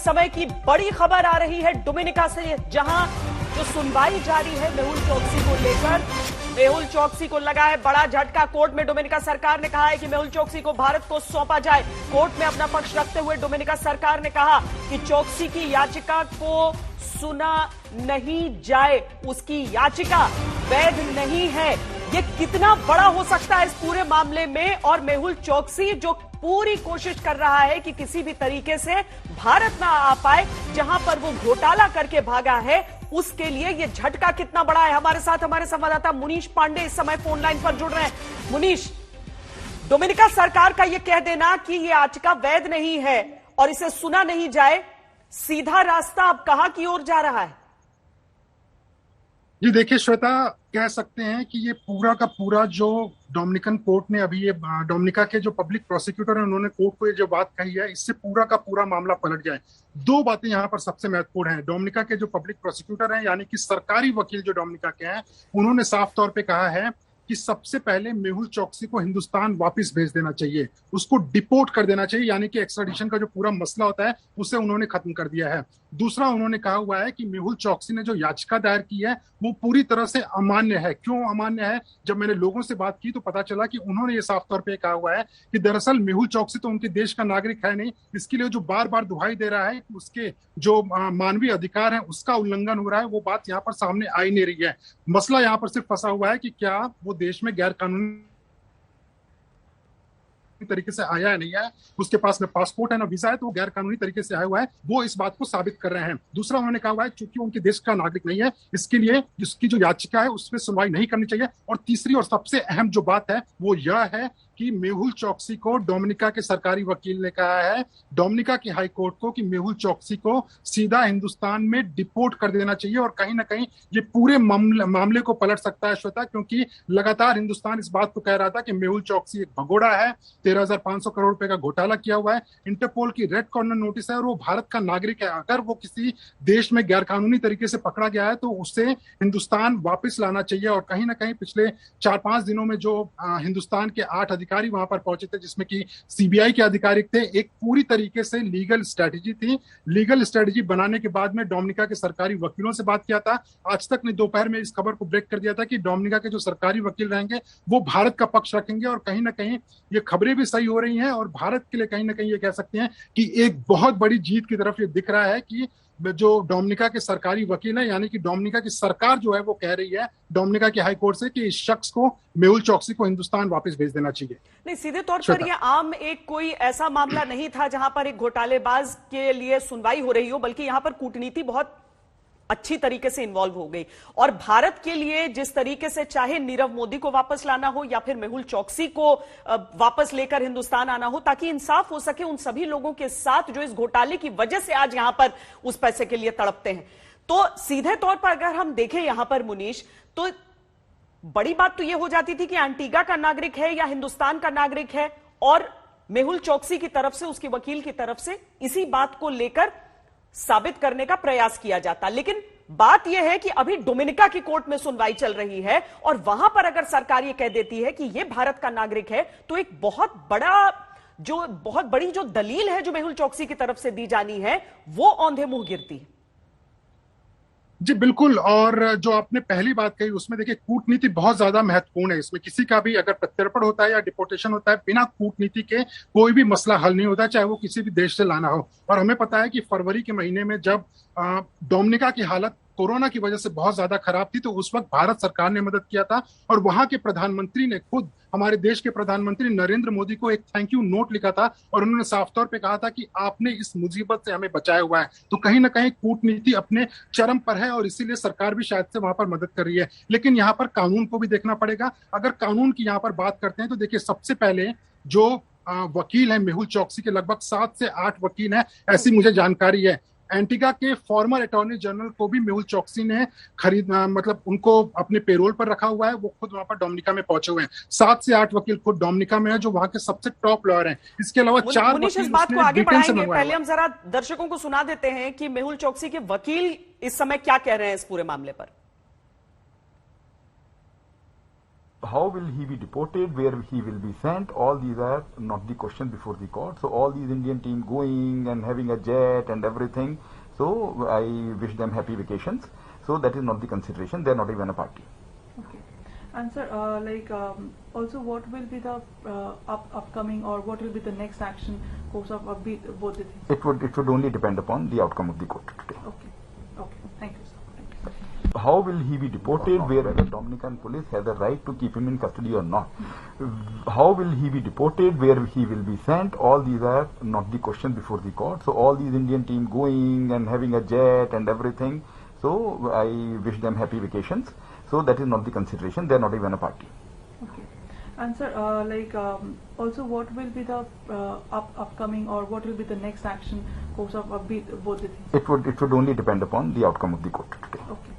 इस समय की बड़ी खबर आ रही है डोमिनिका से, जहां जो सुनवाई जारी है मेहुल चोकसी को लेकर। मेहुल चोकसी को लगा है बड़ा झटका। कोर्ट में डोमिनिका सरकार ने कहा है कि मेहुल चोकसी को भारत को सौंपा जाए। कोर्ट में अपना पक्ष रखते हुए डोमिनिका सरकार ने कहा कि चोकसी की याचिका को सुना नहीं जाए, उसकी याचिका वैध नहीं है। ये कितना बड़ा हो सकता है इस पूरे मामले में, और मेहुल चोकसी जो पूरी कोशिश कर रहा है कि किसी भी तरीके से भारत ना आ पाए, जहां पर वो घोटाला करके भागा है, उसके लिए ये झटका कितना बड़ा है। हमारे साथ हमारे संवाददाता मुनीश पांडे इस समय फोन लाइन पर जुड़ रहे हैं। मुनीश, डोमिनिका सरकार का ये कह देना कि ये याचिका वैध नहीं है और इसे सुना नहीं जाए, सीधा रास्ता अब कहां की ओर जा रहा है? जी देखिए श्वेता, कह सकते हैं कि ये पूरा का पूरा जो डोमिनिकन कोर्ट ने अभी ये डोमिनिका के जो पब्लिक प्रोसिक्यूटर हैं उन्होंने कोर्ट को ये जो बात कही है, इससे पूरा का पूरा मामला पलट गया है। दो बातें यहाँ पर सबसे महत्वपूर्ण हैं। डोमिनिका के जो पब्लिक प्रोसिक्यूटर हैं, यानी कि सरकारी वकील जो डोमिनिका के हैं, उन्होंने साफ तौर पे कहा है कि सबसे पहले मेहुल चोकसी को हिंदुस्तान वापस भेज देना चाहिए, उसको डिपोर्ट कर देना चाहिए, यानी कि एक्स्ट्राडिशन का जो पूरा मसला होता है उसे उन्होंने खत्म कर दिया है। दूसरा, उन्होंने कहा हुआ है कि मेहुल चोकसी ने जो याचिका दायर की है वो पूरी तरह से अमान्य है। क्यों अमान्य है? जब मैंने लोगों से बात की तो पता चला कि उन्होंने ये साफ तौर पे कहा हुआ है कि दरअसल मेहुल चोकसी तो उनके देश का नागरिक है नहीं, इसके लिए जो बार बार दुहाई दे रहा है कि उसके जो मानवीय अधिकार है उसका उल्लंघन हो रहा है, वो बात यहाँ पर सामने आ ही नहीं रही है। मसला यहाँ पर सिर्फ फंसा हुआ है कि क्या वो देश में गैर कानूनी तरीके से आया है नहीं है, उसके पास न पासपोर्ट है न वीजा है, तो वो गैर कानूनी तरीके से आया हुआ है, वो इस बात को साबित कर रहे हैं। दूसरा, उन्होंने कहा हुआ है चूंकि उनके देश का नागरिक नहीं है, इसके लिए इसकी जो याचिका है उसमें सुनवाई नहीं करनी चाहिए। और तीसरी और सबसे अहम जो बात है वो यह है कि मेहुल चोकसी को डोमिनिका के सरकारी वकील ने कहा है, डोमिनिका की हाई कोर्ट को, कि मेहुल चोकसी को सीधा हिंदुस्तान में डिपोर्ट कर देना चाहिए। और कहीं ना कहीं ये पूरे मामले को पलट सकता है श्वेता, क्योंकि लगातार हिंदुस्तान इस बात को कह रहा था कि मेहुल चोकसी एक भगोड़ा है, 13,500 करोड़ रुपए का घोटाला किया हुआ है, इंटरपोल की रेड कॉर्नर नोटिस है और वो भारत का नागरिक है। अगर वो किसी देश में गैर कानूनी तरीके से पकड़ा गया है तो उसे हिंदुस्तान वापस लाना चाहिए। और कहीं ना कहीं पिछले 4-5 दिनों में जो हिंदुस्तान के 8 अधिकारी वहां पर पहुंचे थे, जिसमें कि सीबीआई के अधिकारी थे, एक पूरी तरीके से लीगल स्ट्रेटेजी थी। लीगल स्ट्रेटेजी बनाने के बाद में डोमिनिका के सरकारी वकीलों से बात किया था। आज तक ने दोपहर में इस खबर को ब्रेक कर दिया था कि डोमिनिका के जो सरकारी वकील रहेंगे वो भारत का पक्ष रखेंगे। और कहीं ना कहीं ये खबरें भी सही हो रही हैं और भारत के लिए कहीं ना कहीं ये कह सकते हैं कि एक बहुत बड़ी जीत की तरफ ये दिख रहा है कि जो डोमिनिका के सरकारी वकील है, यानी कि डोमिनिका की सरकार जो है वो कह रही है डोमिनिका की हाई कोर्ट से कि इस शख्स को, मेहुल चोकसी को, हिंदुस्तान वापस भेज देना चाहिए। नहीं, सीधे तौर पर यह आम एक कोई ऐसा मामला नहीं था जहां पर एक घोटालेबाज के लिए सुनवाई हो रही हो, बल्कि यहां पर कूटनीति बहुत अच्छी तरीके से इन्वॉल्व हो गई। और भारत के लिए जिस तरीके से चाहे नीरव मोदी को वापस लाना हो या फिर मेहुल चोकसी को वापस लेकर हिंदुस्तान आना हो, ताकि इंसाफ हो सके उन सभी लोगों के साथ जो इस घोटाले की वजह से आज यहां पर उस पैसे के लिए तड़पते हैं। तो सीधे तौर पर अगर हम देखें यहां पर मुनीश, तो बड़ी बात तो यह हो जाती थी कि एंटीगा का नागरिक है या हिंदुस्तान का नागरिक है, और मेहुल चोकसी की तरफ से, उसके वकील की तरफ से इसी बात को लेकर साबित करने का प्रयास किया जाता। लेकिन बात यह है कि अभी डोमिनिका की कोर्ट में सुनवाई चल रही है और वहां पर अगर सरकार यह कह देती है कि यह भारत का नागरिक है, तो एक बहुत बड़ी जो दलील है जो मेहुल चोकसी की तरफ से दी जानी है, वो औंधे मुंह गिरती है। जी बिल्कुल। और जो आपने पहली बात कही उसमें देखिए कूटनीति बहुत ज्यादा महत्वपूर्ण है। इसमें किसी का भी अगर प्रत्यर्पण होता है या डिपोर्टेशन होता है, बिना कूटनीति के कोई भी मसला हल नहीं होता, चाहे वो किसी भी देश से लाना हो। और हमें पता है कि फरवरी के महीने में जब डोमिनिका की हालत कोरोना की वजह से बहुत ज्यादा खराब थी, तो उस वक्त भारत सरकार ने मदद किया था और वहां के प्रधानमंत्री ने खुद, हमारे देश के प्रधानमंत्री नरेंद्र मोदी को एक थैंक यू नोट लिखा था और उन्होंने साफ तौर पे कहा था कि आपने इस मुसीबत से हमें बचाया हुआ है। तो कहीं ना कहीं कूटनीति अपने चरम पर है और इसीलिए सरकार भी शायद से वहां पर मदद कर रही है। लेकिन यहाँ पर कानून को भी देखना पड़ेगा। अगर कानून की यहाँ पर बात करते हैं तो देखिए, सबसे पहले जो वकील है मेहुल चोकसी के, लगभग 7 से 8 वकील हैं, ऐसी मुझे जानकारी है। एंटीगा के फॉर्मर अटॉर्नी जनरल को भी मेहुल चोकसी ने मतलब उनको अपने पेरोल पर रखा हुआ है। वो खुद वहां पर डोमिनिका में पहुंचे हुए हैं। 7 से 8 वकील खुद डोमिनिका में है, जो वहां के सबसे टॉप लॉयर हैं। इसके अलावा 4 वकील इस बात को आगे बढ़ाएंगे, पहले हम जरा दर्शकों को सुना देते हैं कि मेहुल चोकसी के वकील इस समय क्या कह रहे हैं इस पूरे मामले पर। How will he be deported? Where he will be sent? All these are not the question before the court. So all these Indian team going and having a jet and everything. So I wish them happy vacations. So that is not the consideration. They are not even a party. Okay. And sir, also what will be the upcoming, or what will be the next action course of both the things? It would only depend upon the outcome of the court today. Okay. Okay. Thank you, sir. How will he be deported? Whether Dominican police has the right to keep him in custody or not? How will he be deported? Where he will be sent? All these are not the question before the court. So all these Indian team going and having a jet and everything. So I wish them happy vacations. So that is not the consideration. They are not even a party. Okay. And sir, also what will be the upcoming, or what will be the next action course of both the things? It would only depend upon the outcome of the court today. Okay.